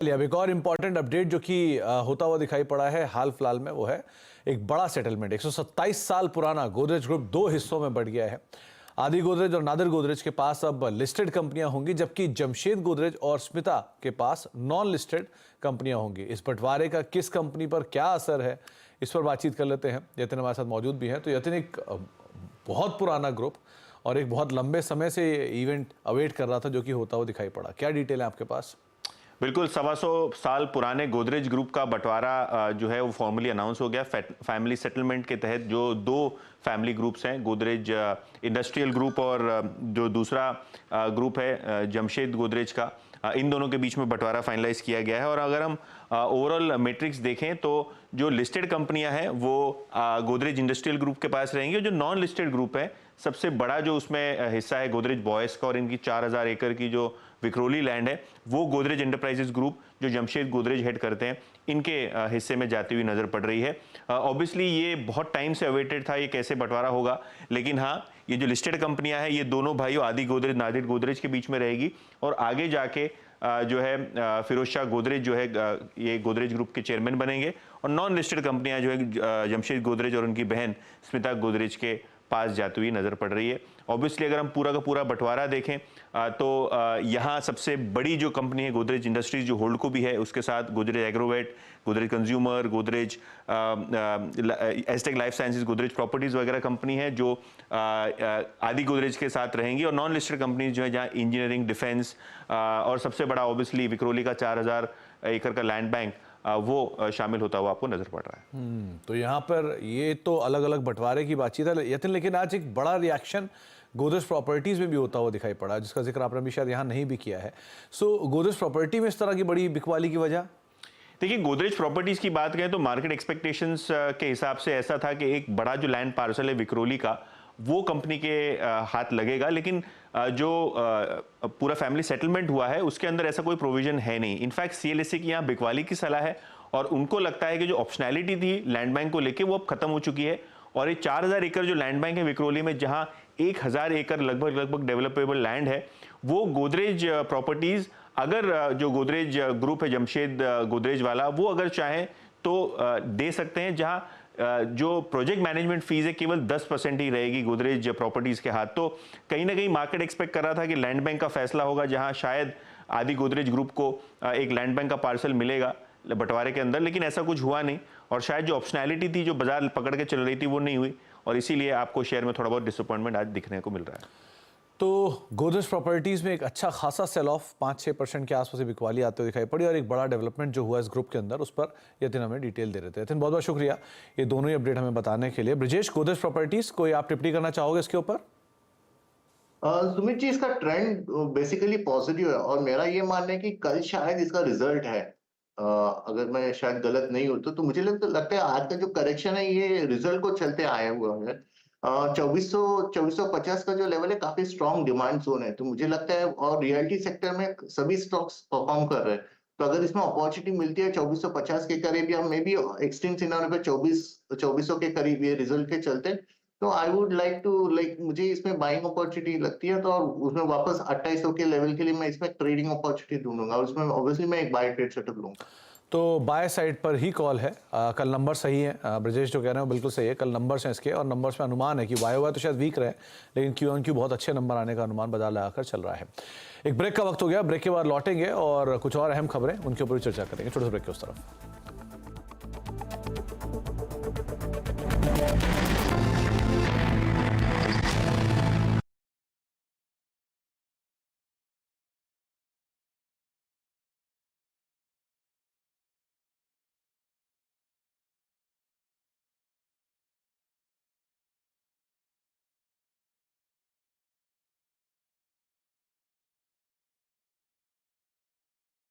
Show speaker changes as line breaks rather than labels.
अब एक और इम्पॉर्टेंट अपडेट जो कि होता हुआ दिखाई पड़ा है हाल फिलहाल में, वो है एक बड़ा सेटलमेंट। 127 साल पुराना गोदरेज ग्रुप दो हिस्सों में बढ़ गया है। आदि गोदरेज और नादिर गोदरेज के पास अब लिस्टेड कंपनियां होंगी, जबकि जमशेद गोदरेज और स्मिता के पास नॉन लिस्टेड कंपनियां होंगी। इस बंटवारे का किस कंपनी पर क्या असर है, इस पर बातचीत कर लेते हैं। यतिन हमारे साथ मौजूद भी हैं। तो यतिन, एक बहुत पुराना ग्रुप और एक बहुत लंबे समय से ये इवेंट अवेट कर रहा था जो कि होता हुआ दिखाई पड़ा, क्या डिटेल है आपके पास?
बिल्कुल, 125 साल पुराने गोदरेज ग्रुप का बंटवारा जो है वो फॉर्मली अनाउंस हो गया। फैमिली सेटलमेंट के तहत जो दो फैमिली ग्रुप्स हैं, गोदरेज इंडस्ट्रियल ग्रुप और जो दूसरा ग्रुप है जमशेद गोदरेज का, इन दोनों के बीच में बंटवारा फाइनलाइज किया गया है। और अगर हम ओवरऑल मैट्रिक्स देखें तो जो लिस्टेड कंपनियां हैं वो गोदरेज इंडस्ट्रियल ग्रुप के पास रहेंगी, और जो नॉन लिस्टेड ग्रुप है सबसे बड़ा जो उसमें हिस्सा है गोदरेज बॉयस का, और इनकी 4000 एकड़ की जो विक्रोली लैंड है वो गोदरेज एंटरप्राइजेस ग्रुप जो जमशेद गोदरेज हेड करते हैं इनके हिस्से में जाती हुई नजर पड़ रही है। ऑब्वियसली ये बहुत टाइम से अवेटेड था, ये कैसे बंटवारा होगा, लेकिन हाँ, ये जो लिस्टेड कंपनियां हैं ये दोनों भाइयों आदि गोदरेज नादिर गोदरेज के बीच में रहेगी, और आगे जाके जो है फिरोज शाह गोदरेज जो है ये गोदरेज ग्रुप के चेयरमैन बनेंगे, और नॉन लिस्टेड कंपनियां जो है जमशेद गोदरेज और उनकी बहन स्मिता गोदरेज के पास जाती हुई नजर पड़ रही है। ऑब्वियसली अगर हम पूरा का पूरा बंटवारा देखें तो यहाँ सबसे बड़ी जो कंपनी है गोदरेज इंडस्ट्रीज जो होल्डको भी है, उसके साथ Godrej Agrovet, Godrej consumer, Godrej asterisk life sciences, Godrej properties वगैरह कंपनी है जो आदि गोदरेज के साथ रहेंगी, और नॉन लिस्टेड कंपनीज जो है जहाँ इंजीनियरिंग, डिफेंस और सबसे बड़ा ऑब्वियसली विक्रोली का 4000 एकड़ का लैंड बैंक वो शामिल होता हुआ आपको नजर पड़ रहा है।
तो यहाँ पर ये तो अलग अलग बंटवारे की बातचीत है यतिन, लेकिन आज एक बड़ा रिएक्शन गोदरेज प्रॉपर्टीज में भी होता हुआ दिखाई पड़ा, जिसका जिक्र आपने भी शायद यहाँ नहीं भी किया है। सो गोदरेज प्रॉपर्टी में इस तरह की बड़ी बिकवाली की वजह?
देखिए, गोदरेज प्रॉपर्टीज की बात करें तो मार्केट एक्सपेक्टेशंस के हिसाब से ऐसा था कि एक बड़ा जो लैंड पार्सल है विक्रोली का वो कंपनी के हाथ लगेगा, लेकिन जो पूरा फैमिली सेटलमेंट हुआ है उसके अंदर ऐसा कोई प्रोविजन है नहीं। इनफैक्ट सीएलएसए की यहाँ बिकवाली की सलाह है, और उनको लगता है कि जो ऑप्शनैलिटी थी लैंड बैंक को लेके वो अब खत्म हो चुकी है, और ये 4000 एकड़ जो लैंड बैंक है विक्रोली में, जहां 1000 एकड़ लगभग डेवलपेबल लैंड है, वो गोदरेज प्रॉपर्टीज अगर जो गोदरेज ग्रुप है जमशेद गोदरेज वाला, वो अगर चाहे तो दे सकते हैं, जहां जो प्रोजेक्ट मैनेजमेंट फीस है केवल 10% ही रहेगी गोदरेज प्रॉपर्टीज के हाथ। तो कहीं ना कहीं मार्केट एक्सपेक्ट कर रहा था कि लैंड बैंक का फैसला होगा, जहां शायद आदि गोदरेज ग्रुप को एक लैंड बैंक का पार्सल मिलेगा बंटवारे के अंदर, लेकिन ऐसा कुछ हुआ नहीं, और शायद जो ऑप्शनैलिटी थी जो बाजार पकड़ के चल रही थी वो नहीं हुई, और इसीलिए आपको शेयर में थोड़ा बहुत डिसअपॉइंटमेंट आज दिखने को मिल रहा है।
तो गोदरेज प्रॉपर्टीज में एक अच्छा खासा सेल ऑफ 5-6% के आसपास बिकवाली आते हुए दिखाई पड़ी, और एक बड़ा डेवलपमेंट जो हुआ इस ग्रुप के अंदर उस पर यतिन हमें डिटेल दे रहे थे। यतिन, बहुत बहुत शुक्रिया ये दोनों ही अपडेट हमें बताने के लिए। ब्रिजेश, गोदरेज प्रॉपर्टीज कोई आप टिप्पणी करना चाहोगे इसके ऊपर?
सुमित जी, इसका ट्रेंड बेसिकली पॉजिटिव है, और मेरा ये मानना है कि कल शायद इसका रिजल्ट है। अगर मैं शायद गलत नहीं हूं तो मुझे लगता है आज का जो करेक्शन है ये रिजल्ट को चलते आया हुआ है। 2450 का जो लेवल है काफी स्ट्रॉन्ग डिमांड जोन है, तो मुझे लगता है, और रियलिटी सेक्टर में सभी स्टॉक्स परफॉर्म कर रहे हैं, तो अगर इसमें अपॉर्चुनिटी मिलती है 2450 के करीब, या मे बी एक्सट्रीम सिनेरियो पे 2400 के करीब ये रिजल्ट के चलते, तो आई वुड लाइक टू मुझे इसमें बाइंग अपॉर्चुनिटी लगती है, तो और उसमें वापस 2800 के लेवल के लिए मैं इसमें ट्रेडिंग अपॉर्चुनिटी ढूंढूंगा, और उसमें ऑब्वियसली मैं एक बाय ट्रेड सेटअप लूंगा।
तो बाय साइड पर ही कॉल है। कल नंबर सही है, ब्रजेश जो कह रहे हैं बिल्कुल सही है। कल नंबर्स हैं इसके, और नंबर्स में अनुमान है कि वाई तो शायद वीक रहे, लेकिन क्यू ऑन क्यू बहुत अच्छे नंबर आने का अनुमान बाजार लगाकर चल रहा है। एक ब्रेक का वक्त हो गया, ब्रेक के बाद लौटेंगे और कुछ और अहम खबरें उनके ऊपर चर्चा करेंगे। छोटे से ब्रेक के उस तरफ।